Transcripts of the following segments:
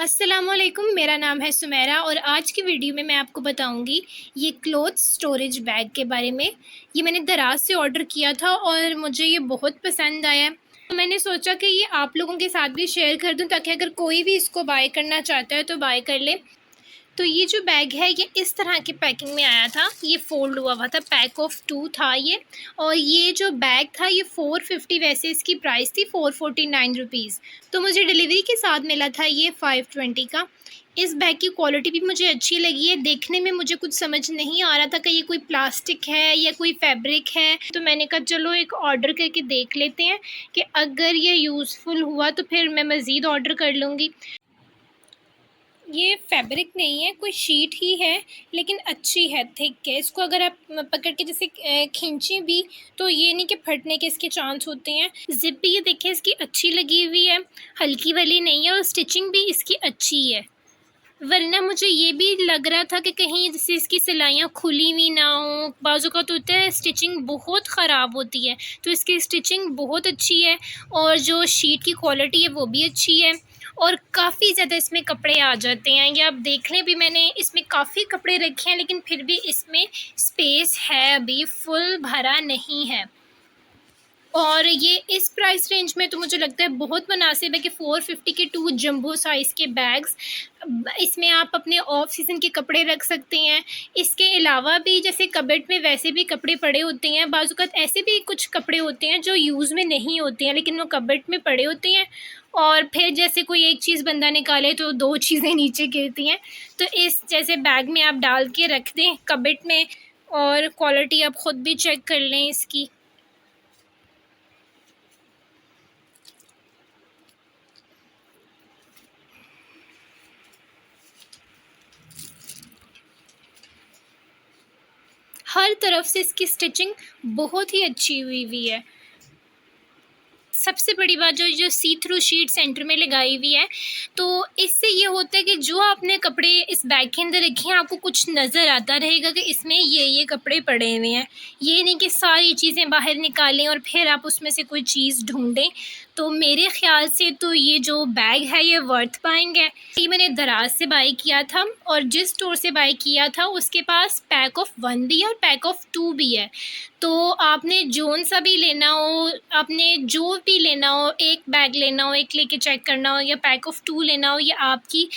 अस्सलामुअलैकुम, मेरा नाम है सुमेरा और आज की वीडियो में मैं आपको बताऊंगी ये क्लोथ स्टोरेज बैग के बारे में। ये मैंने दराज से ऑर्डर किया था और मुझे ये बहुत पसंद आया। तो मैंने सोचा कि ये आप लोगों के साथ भी शेयर कर दूं ताकि अगर कोई भी इसको बाय करना चाहता है तो बाय कर ले। तो ये जो बैग है ये इस तरह की पैकिंग में आया था, ये फ़ोल्ड हुआ था, पैक ऑफ 2 था ये। और ये जो बैग था ये 450, वैसे इसकी प्राइस थी 449 रुपीज़। तो मुझे डिलीवरी के साथ मिला था ये 520 का। इस बैग की क्वालिटी भी मुझे अच्छी लगी है। देखने में मुझे कुछ समझ नहीं आ रहा था कि ये कोई प्लास्टिक है या कोई फैब्रिक है, तो मैंने कहा चलो एक ऑर्डर करके देख लेते हैं कि अगर ये यूज़फुल हुआ तो फिर मैं मज़ीद ऑर्डर कर लूँगी। ये फैब्रिक नहीं है, कोई शीट ही है, लेकिन अच्छी है, थिक है। इसको अगर आप पकड़ के जैसे खींचें भी तो ये नहीं कि फटने के इसके चांस होते हैं। ज़िप भी ये देखें इसकी अच्छी लगी हुई है, हल्की वाली नहीं है, और स्टिचिंग भी इसकी अच्छी है। वरना मुझे ये भी लग रहा था कि कहीं जैसे इसकी सिलाइयाँ खुली हुई ना हो, बाज़ू का तो होता है स्टिचिंग बहुत ख़राब होती है, तो इसकी स्टिचिंग बहुत अच्छी है और जो शीट की क्वालिटी है वो भी अच्छी है। और काफ़ी ज़्यादा इसमें कपड़े आ जाते हैं, ये आप देख लें, भी मैंने इसमें काफ़ी कपड़े रखे हैं लेकिन फिर भी इसमें स्पेस है, अभी फुल भरा नहीं है। और ये इस प्राइस रेंज में तो मुझे लगता है बहुत मुनासिब है कि 450 के 2 जंबो साइज़ के बैग्स, इसमें आप अपने ऑफ सीज़न के कपड़े रख सकते हैं। इसके अलावा भी जैसे कबर्ड में वैसे भी कपड़े पड़े होते हैं, बाज़ औक़ात ऐसे भी कुछ कपड़े होते हैं जो यूज़ में नहीं होते हैं लेकिन वो कबर्ड में पड़े होते हैं, और फिर जैसे कोई एक चीज़ बंदा निकाले तो 2 चीज़ें नीचे गिरती हैं। तो इस जैसे बैग में आप डाल के रख दें कबर्ड में, और क्वालिटी आप ख़ुद भी चेक कर लें इसकी। हर तरफ से इसकी स्टिचिंग बहुत ही अच्छी हुई है। सबसे बड़ी बात जो सी थ्रू शीट सेंटर में लगाई हुई है, तो इससे ये होता है कि जो आपने कपड़े इस बैग के अंदर रखे हैं आपको कुछ नज़र आता रहेगा कि इसमें ये कपड़े पड़े हुए हैं। ये नहीं कि सारी चीज़ें बाहर निकालें और फिर आप उसमें से कोई चीज़ ढूँढें। तो मेरे ख़्याल से तो ये जो बैग है ये वर्थ बाइंग है। ये मैंने दराज से बाय किया था और जिस स्टोर से बाय किया था उसके पास पैक ऑफ 1 भी है और पैक ऑफ 2 भी है। तो आपने जौन सा भी लेना हो, आपने जो भी लेना हो, एक बैग लेना हो, एक लेके चेक करना हो या पैक ऑफ 2 लेना हो, ये आपकी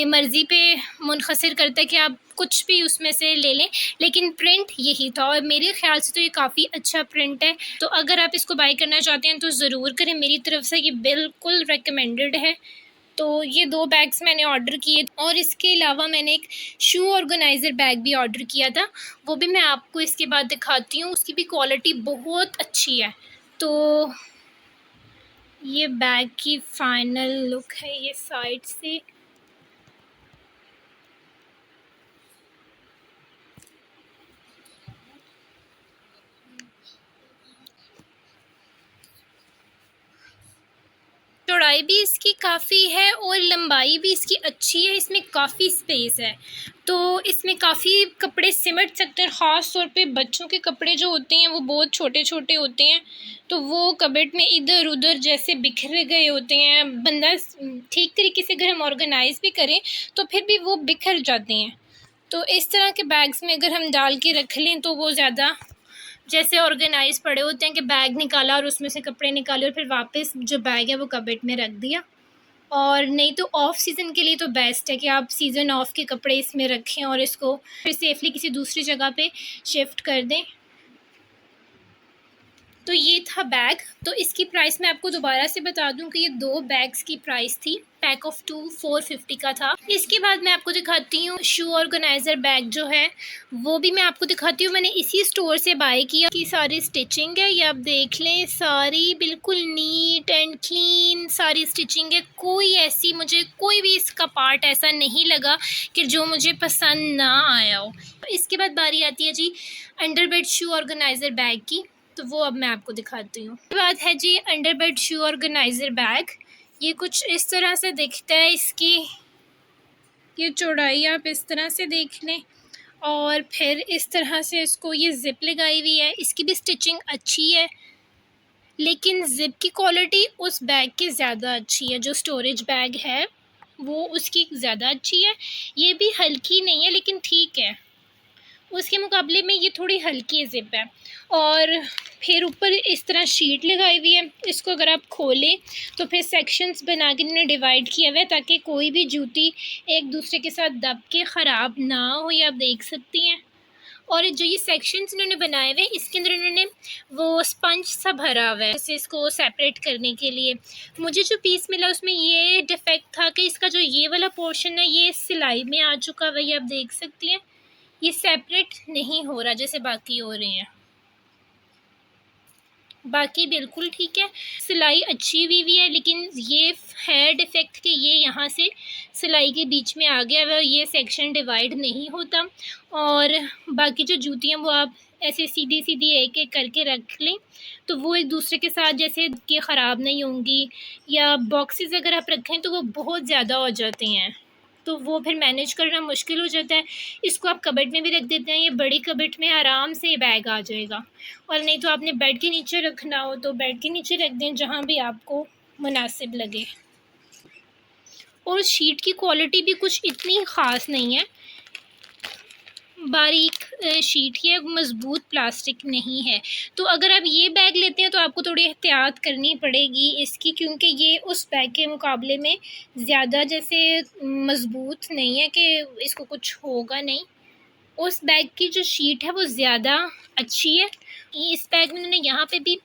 मर्ज़ी पे मुनहसर करता है कि आप कुछ भी उसमें से ले लें। लेकिन प्रिंट यही था और मेरे ख़्याल से तो ये काफ़ी अच्छा प्रिंट है। तो अगर आप इसको बाय करना चाहते हैं तो ज़रूर करें, मेरी तरफ़ से ये बिल्कुल रिकमेंडेड है। तो ये 2 बैग्स मैंने ऑर्डर किए और इसके अलावा मैंने एक शू ऑर्गेनाइज़र बैग भी ऑर्डर किया था, वो भी मैं आपको इसके बाद दिखाती हूँ। उसकी भी क्वालिटी बहुत अच्छी है। तो ये बैग की फ़ाइनल लुक है ये साइड से। चौड़ाई भी इसकी काफ़ी है और लंबाई भी इसकी अच्छी है, इसमें काफ़ी स्पेस है, तो इसमें काफ़ी कपड़े सिमट सकते हैं। ख़ास तौर पे बच्चों के कपड़े जो होते हैं वो बहुत छोटे-छोटे होते हैं, तो वो कबर्ड में इधर-उधर जैसे बिखर गए होते हैं। बंदा ठीक तरीके से अगर हम ऑर्गेनाइज़ भी करें तो फिर भी वो बिखर जाते हैं। तो इस तरह के बैग्स में अगर हम डाल के रख लें तो वो ज़्यादा जैसे ऑर्गेनाइज़ पड़े होते हैं कि बैग निकाला और उसमें से कपड़े निकाले और फिर वापस जो बैग है वो कबर्ड में रख दिया। और नहीं तो ऑफ सीज़न के लिए तो बेस्ट है कि आप सीज़न ऑफ के कपड़े इसमें रखें और इसको फिर सेफ़ली किसी दूसरी जगह पे शिफ्ट कर दें। तो ये था बैग। तो इसकी प्राइस मैं आपको दोबारा से बता दूं कि ये 2 बैग्स की प्राइस थी, पैक ऑफ 2 450 का था। इसके बाद मैं आपको दिखाती हूँ शू ऑर्गेनाइज़र बैग जो है, वो भी मैं आपको दिखाती हूँ। मैंने इसी स्टोर से बाय किया। की सारी स्टिचिंग है, ये आप देख लें, सारी बिल्कुल नीट एंड क्लीन सारी स्टिचिंग है। कोई ऐसी मुझे कोई भी इसका पार्ट ऐसा नहीं लगा कि जो मुझे पसंद ना आया हो। इसके बाद बारी आती है जी अंडरबेड शू ऑर्गेनाइज़र बैग की, तो वो अब मैं आपको दिखाती हूँ। उसके बाद है जी अंडरबेड शू ऑर्गेनाइज़र बैग। ये कुछ इस तरह से दिखता है। इसकी ये चौड़ाई आप इस तरह से देख लें और फिर इस तरह से इसको ये ज़िप लगाई हुई है। इसकी भी स्टिचिंग अच्छी है लेकिन ज़िप की क्वालिटी उस बैग की ज़्यादा अच्छी है जो स्टोरेज बैग है। वो उसकी ज़्यादा अच्छी है। ये भी हल्की नहीं है लेकिन ठीक है, उसके मुकाबले में ये थोड़ी हल्की ज़िप है। और फिर ऊपर इस तरह शीट लगाई हुई है। इसको अगर आप खोलें तो फिर सेक्शंस बना के इन्होंने डिवाइड किया हुआ है ताकि कोई भी जूती एक दूसरे के साथ दब के ख़राब ना हो, ये आप देख सकती हैं। और जो ये सेक्शंस इन्होंने बनाए हुए हैं इसके अंदर इन्होंने वो स्पंज सा भरा हुआ है जैसे इसको सेपरेट करने के लिए। मुझे जो पीस मिला उसमें ये डिफेक्ट था कि इसका जो ये वाला पोर्शन है ये सिलाई में आ चुका हुआ है, ये आप देख सकती हैं। ये सेपरेट नहीं हो रहा जैसे बाकी हो रहे हैं, बाकी बिल्कुल ठीक है, सिलाई अच्छी हुई है। लेकिन ये है डिफेक्ट कि ये यहाँ से सिलाई के बीच में आ गया है, ये सेक्शन डिवाइड नहीं होता। और बाकी जो जूतियाँ वो आप ऐसे सीधी सीधी एक एक करके रख लें तो वो एक दूसरे के साथ जैसे कि ख़राब नहीं होंगी। या बॉक्सेस अगर आप रखें तो वो बहुत ज़्यादा हो जाते हैं, तो वो फिर मैनेज करना मुश्किल हो जाता है। इसको आप कबर्ड में भी रख देते हैं, ये बड़ी कबर्ड में आराम से ये बैग आ जाएगा। और नहीं तो आपने बेड के नीचे रखना हो तो बेड के नीचे रख दें, जहाँ भी आपको मुनासिब लगे। और शीट की क्वालिटी भी कुछ इतनी ख़ास नहीं है, बारीक शीट ही है, मज़बूत प्लास्टिक नहीं है। तो अगर आप ये बैग लेते हैं तो आपको थोड़ी एहतियात करनी पड़ेगी इसकी, क्योंकि ये उस बैग के मुकाबले में ज़्यादा जैसे मज़बूत नहीं है कि इसको कुछ होगा नहीं। उस बैग की जो शीट है वो ज़्यादा अच्छी है। इस बैग में उन्होंने यहाँ पे भी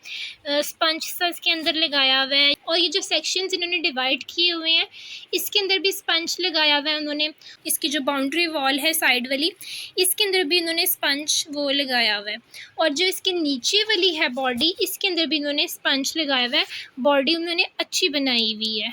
स्पंज सा इसके अंदर लगाया हुआ है। और ये जो सेक्शंस इन्होंने डिवाइड किए हुए हैं इसके अंदर भी स्पंज लगाया हुआ है उन्होंने। इसकी जो बाउंड्री वॉल है साइड वाली इसके अंदर भी इन्होंने स्पंज वो लगाया हुआ है। और जो इसके नीचे वाली है बॉडी इसके अंदर भी इन्होंने स्पंज लगाया हुआ है। बॉडी उन्होंने अच्छी बनाई हुई है,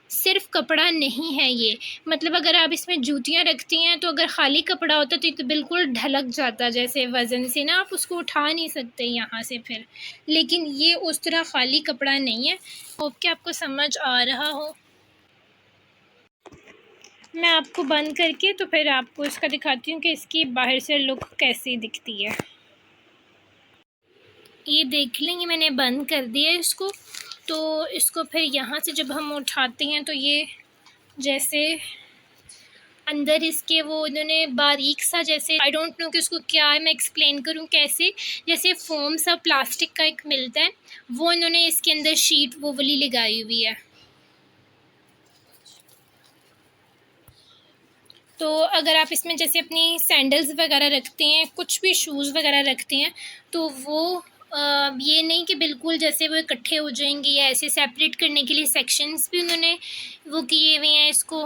सिर्फ कपड़ा नहीं है ये। मतलब अगर आप इसमें जूतियाँ रखती हैं तो अगर ख़ाली कपड़ा होता तो ये तो बिल्कुल ढलक जाता, जैसे वज़न से ना आप उसको उठा नहीं सकते यहाँ से फिर। लेकिन ये उस तरह ख़ाली कपड़ा नहीं है। होप कि आपको समझ आ रहा हो। मैं आपको बंद करके तो फिर आपको इसका दिखाती हूँ कि इसकी बाहर से लुक कैसी दिखती है। ये देख लेंगे, मैंने बंद कर दिया इसको। तो इसको फिर यहाँ से जब हम उठाते हैं तो ये जैसे अंदर इसके वो इन्होंने बारीक सा जैसे आई डोंट नो कि उसको क्या है, मैं एक्सप्लेन करूँ कैसे, जैसे फ़ोम सा प्लास्टिक का एक मिलता है वो इन्होंने इसके अंदर शीट वो वाली लगाई हुई है। तो अगर आप इसमें जैसे अपनी सैंडल्स वगैरह रखते हैं, कुछ भी शूज़ वगैरह रखते हैं तो वो ये नहीं कि बिल्कुल जैसे वो इकट्ठे हो जाएंगे, या ऐसे सेपरेट करने के लिए सेक्शंस भी उन्होंने वो किए हुए हैं इसको।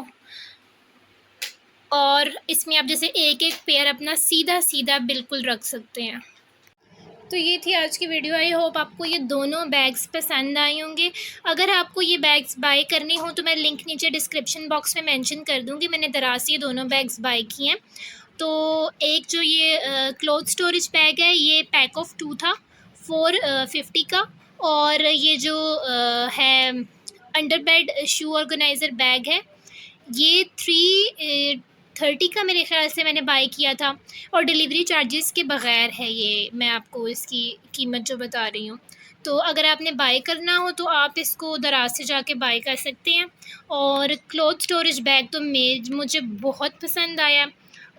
और इसमें आप जैसे एक एक पेयर अपना सीधा सीधा बिल्कुल रख सकते हैं। तो ये थी आज की वीडियो। आई होप आपको ये दोनों बैग्स पसंद आए होंगे। अगर आपको ये बैग्स बाय करने हो तो मैं लिंक नीचे डिस्क्रिप्शन बॉक्स में मेंशन कर दूँगी। मैंने दराज से ये दोनों बैग्स बाय किए हैं। तो एक जो ये क्लॉथ स्टोरेज बैग है ये पैक ऑफ 2 था 450 का। और ये जो है अंडर बेड शू ऑर्गेनाइज़र बैग है ये 330 का मेरे ख़्याल से मैंने बाय किया था। और डिलीवरी चार्जेस के बग़ैर है ये, मैं आपको इसकी कीमत जो बता रही हूँ। तो अगर आपने बाय करना हो तो आप इसको दराज से जाके बाय कर सकते हैं। और क्लॉथ स्टोरेज बैग तो मुझे बहुत पसंद आया।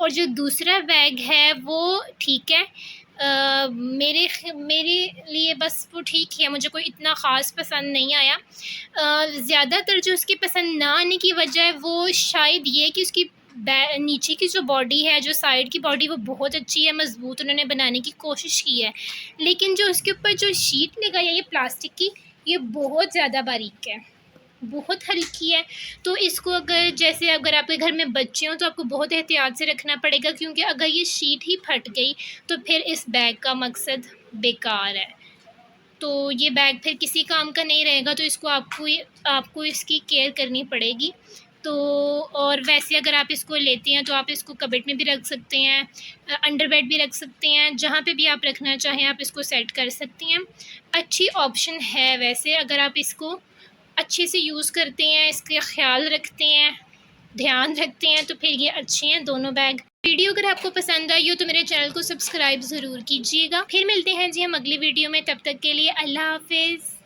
और जो दूसरा बैग है वो ठीक है, मेरे लिए बस वो ठीक है, मुझे कोई इतना ख़ास पसंद नहीं आया। ज़्यादातर जो उसकी पसंद ना आने की वजह है वो शायद ये कि उसकी नीचे की जो बॉडी है, जो साइड की बॉडी वो बहुत अच्छी है, मज़बूत उन्होंने बनाने की कोशिश की है। लेकिन जो उसके ऊपर जो शीट लगाई है ये प्लास्टिक की, ये बहुत ज़्यादा बारीक है, बहुत हल्की है। तो इसको अगर आपके घर में बच्चे हों तो आपको बहुत एहतियात से रखना पड़ेगा, क्योंकि अगर ये शीट ही फट गई तो फिर इस बैग का मकसद बेकार है। तो ये बैग फिर किसी काम का नहीं रहेगा। तो इसको आपको इसकी केयर करनी पड़ेगी। तो और वैसे अगर आप इसको लेते हैं तो आप इसको कबर्ड में भी रख सकते हैं, अंडर बेड भी रख सकते हैं, जहाँ पे भी आप रखना चाहें आप इसको सेट कर सकती हैं। अच्छी ऑप्शन है वैसे, अगर आप इसको अच्छे से यूज़ करते हैं, इसका ख़्याल रखते हैं, ध्यान रखते हैं, तो फिर ये अच्छे हैं दोनों बैग। वीडियो अगर आपको पसंद आई हो तो मेरे चैनल को सब्सक्राइब ज़रूर कीजिएगा। फिर मिलते हैं जी हम अगली वीडियो में, तब तक के लिए अल्लाह हाफ़िज़।